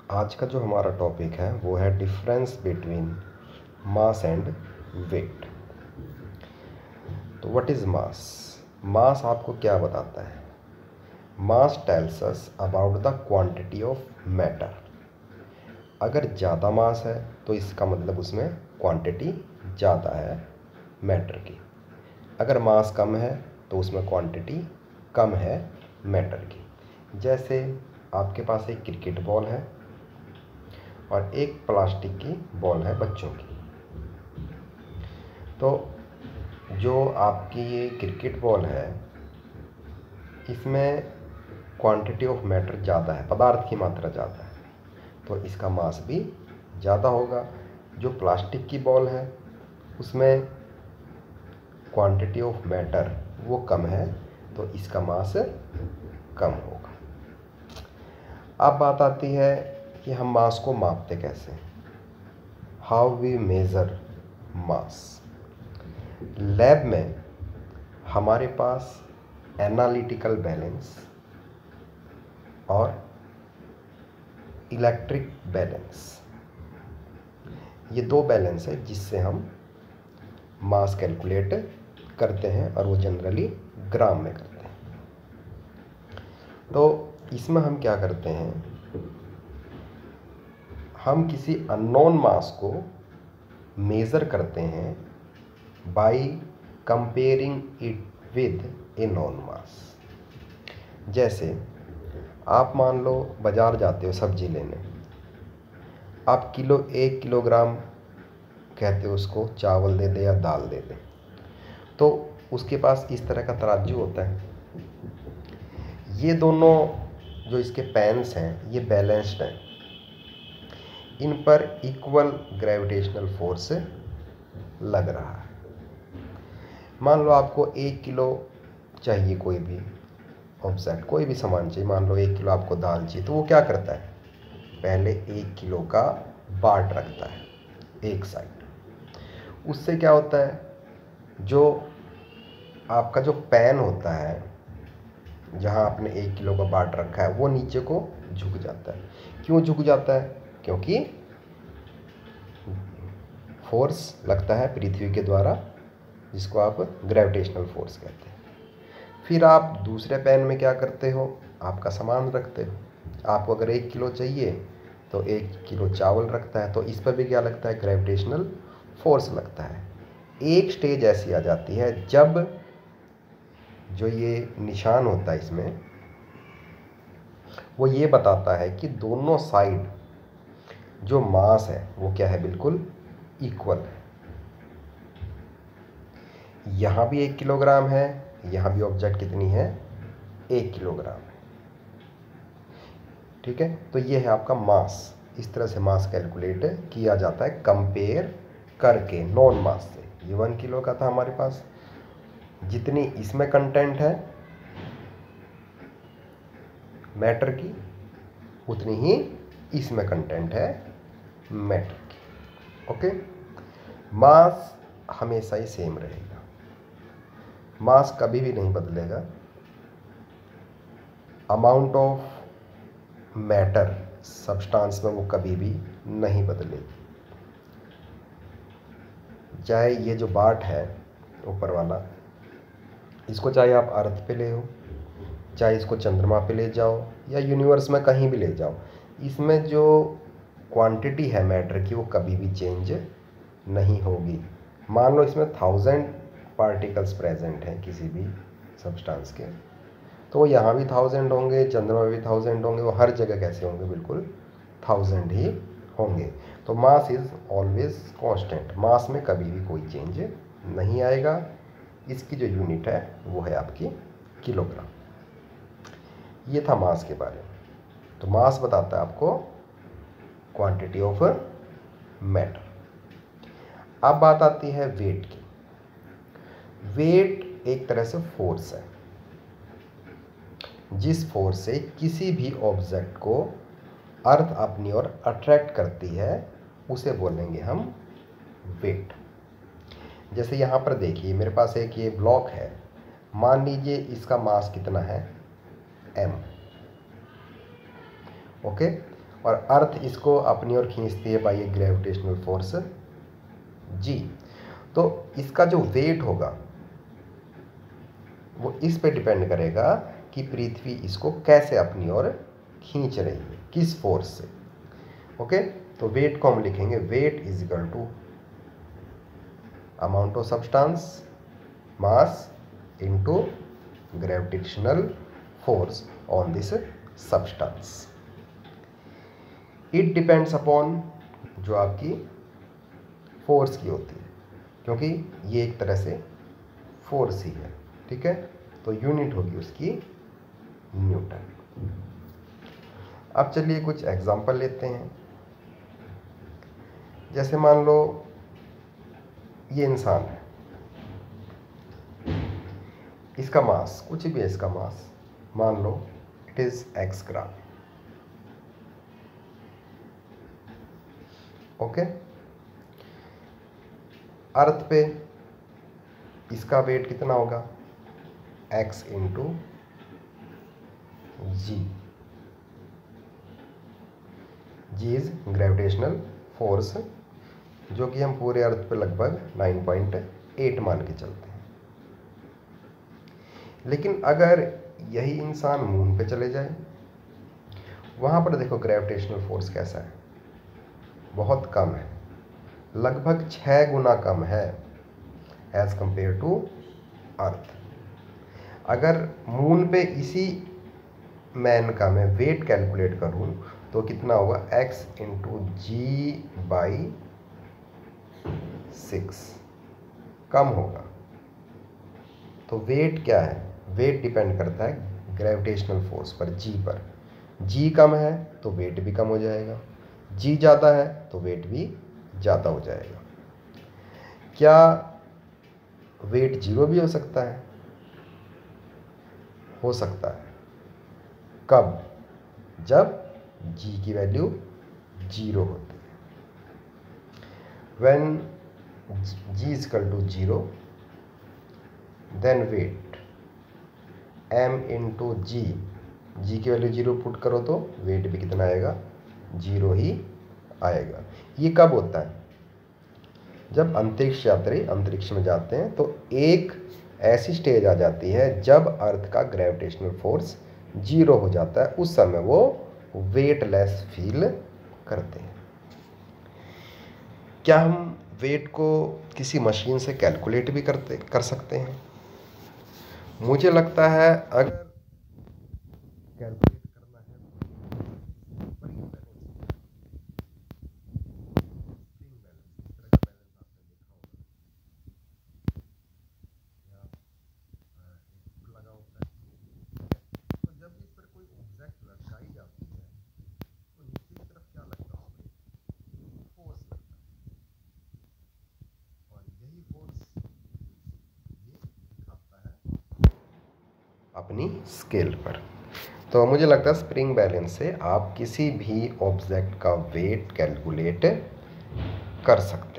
आज का जो हमारा टॉपिक है वो है difference between mass and weight. तो व्हाट इज़ मास? मास आपको क्या बताता है? Mass tells us about the quantity of matter. अगर ज़्यादा मास है तो इसका मतलब उसमें क्वांटिटी ज़्यादा है मैटर की। अगर मास कम है तो उसमें क्वांटिटी कम है मैटर की। जैसे आपके पास एक क्रिकेट बॉल है और एक प्लास्टिक की बॉल है बच्चों की। तो जो आपकी ये क्रिकेट बॉल है इसमें क्वांटिटी ऑफ मैटर ज़्यादा है, पदार्थ की मात्रा ज़्यादा है, तो इसका मास भी ज़्यादा होगा। जो प्लास्टिक की बॉल है उसमें क्वांटिटी ऑफ मैटर वो कम है, तो इसका मास कम होगा। अब बात आती है कि हम मास को मापते कैसे, how we measure mass. Lab में हमारे पास एनालिटिकल बैलेंस और इलेक्ट्रिक बैलेंस, ये दो बैलेंस है जिससे हम मास कैलकुलेट करते हैं और वो जनरली ग्राम में करते हैं। तो इसमें हम क्या करते हैं, हम किसी अननोन मास को मेज़र करते हैं by comparing it with a known mass. जैसे आप मान लो बाज़ार जाते हो सब्जी लेने, आप 1 किलोग्राम कहते हो उसको, चावल दे दे या दाल दे दे, तो उसके पास इस तरह का तराजू होता है। ये दोनों जो इसके पैन्स हैं ये बैलेंस्ड हैं, इन पर इक्वल ग्रेविटेशनल फोर्स लग रहा है। मान लो आपको 1 किलो चाहिए, कोई भी ऑब्जेक्ट, कोई भी सामान चाहिए, मान लो 1 किलो आपको दाल चाहिए, तो वो क्या करता है, पहले 1 किलो का बाट रखता है एक साइड। उससे क्या होता है, जो आपका जो पैन होता है जहाँ आपने 1 किलो का बाट रखा है वो नीचे को झुक जाता है। क्यों झुक जाता है? क्योंकि फोर्स लगता है पृथ्वी के द्वारा, जिसको आप ग्रेविटेशनल फोर्स कहते हैं। फिर आप दूसरे पैन में क्या करते हो, आपका सामान रखते हो। आपको अगर 1 किलो चाहिए तो 1 किलो चावल रखता है, तो इस पर भी क्या लगता है, ग्रेविटेशनल फोर्स लगता है। एक स्टेज ऐसी आ जाती है जब जो ये निशान होता है इसमें वो ये बताता है कि दोनों साइड जो मास है वो क्या है, बिल्कुल इक्वल है। यहाँ भी 1 किलोग्राम है, यहाँ भी ऑब्जेक्ट कितनी है, 1 किलोग्राम है। ठीक है, तो ये है आपका मास। इस तरह से मास कैलकुलेट किया जाता है कंपेयर करके नॉन मास से। ये 1 किलो का था हमारे पास, जितनी इसमें कंटेंट है मैटर की उतनी ही इसमें कंटेंट है मैटर की। ओके, मास हमेशा ही सेम रहेगा, मास कभी भी नहीं बदलेगा। अमाउंट ऑफ मैटर सब्सटेंस में वो कभी भी नहीं बदलेगी। चाहे ये जो बाट है ऊपर वाला, इसको चाहे आप अर्थ पे ले हो, चाहे इसको चंद्रमा पे ले जाओ या यूनिवर्स में कहीं भी ले जाओ, इसमें जो क्वांटिटी है मैटर की वो कभी भी चेंज नहीं होगी। मान लो इसमें 1000 पार्टिकल्स प्रेजेंट हैं किसी भी सब्सटेंस के, तो यहाँ भी 1000 होंगे, चंद्रमा में भी 1000 होंगे, वो हर जगह कैसे होंगे, बिल्कुल 1000 ही होंगे। तो मास इज़ ऑलवेज कांस्टेंट, मास में कभी भी कोई चेंज नहीं आएगा। इसकी जो यूनिट है वो है आपकी किलोग्राम। ये था मास के बारे में। तो मास बताता है आपको क्वांटिटी ऑफ मैटर। अब बात आती है वेट की। वेट एक तरह से फोर्स है, जिस फोर्स से किसी भी ऑब्जेक्ट को अर्थ अपनी ओर अट्रैक्ट करती है उसे बोलेंगे हम वेट। जैसे यहाँ पर देखिए मेरे पास एक ये ब्लॉक है, मान लीजिए इसका मास कितना है, m। ओके, और अर्थ इसको अपनी ओर खींचती है बाई ए ग्रेविटेशनल फोर्स जी। तो इसका जो वेट होगा वो इस पे डिपेंड करेगा कि पृथ्वी इसको कैसे अपनी ओर खींच रही है, किस फोर्स से। ओके, तो वेट को हम लिखेंगे weight is equal to amount of substance mass into gravitational force on this substance. It depends upon जो आपकी फोर्स की होती है, क्योंकि ये एक तरह से फोर्स ही है, ठीक है। तो यूनिट होगी उसकी न्यूटन। अब चलिए कुछ एग्जांपल लेते हैं। जैसे मान लो ये इंसान है, इसका मास कुछ भी है, इसका मास मान लो it is x gram. Okay, earth पे इसका वेट कितना होगा x into g. G is gravitational force, जो कि हम पूरे अर्थ पे लगभग 9.8 मान के चलते हैं। लेकिन अगर यही इंसान मून पे चले जाए, वहाँ पर देखो ग्रेविटेशनल फोर्स कैसा है, बहुत कम है, लगभग 6 गुना कम है एज कंपेयर टू अर्थ। अगर मून पे इसी मैन का मैं वेट कैलकुलेट करूं तो कितना होगा x इंटू जी बाई 6 कम होगा। तो वेट क्या है, वेट डिपेंड करता है ग्रेविटेशनल फोर्स पर, जी पर। जी कम है तो वेट भी कम हो जाएगा, जी ज़्यादा है तो वेट भी ज़्यादा हो जाएगा। क्या वेट 0 भी हो सकता है? हो सकता है। कब? जब जी की वैल्यू 0 होती है। When g is equal to 0 then weight m into g, g की वैल्यू 0 पुट करो तो वेट भी कितना आएगा, 0 ही आएगा। ये कब होता है? जब अंतरिक्ष यात्री अंतरिक्ष में जाते हैं तो एक ऐसी स्टेज आ जाती है जब अर्थ का ग्रेविटेशनल फोर्स 0 हो जाता है, उस समय वो वेटलेस फील करते हैं। क्या हम वेट को किसी मशीन से कैलकुलेट भी कर सकते हैं? मुझे लगता है अगर कैलकुलेट करना है तो जब इस पर कोई ऑब्जेक्ट लटकाई जाती है तो नीचे की तरफ क्या लगता है, फोर्स लगता है, और यही फोर्स ये दिखाता है अपनी स्केल पर। तो मुझे लगता है स्प्रिंग बैलेंस से आप किसी भी ऑब्जेक्ट का वेट कैलकुलेट कर सकते हैं।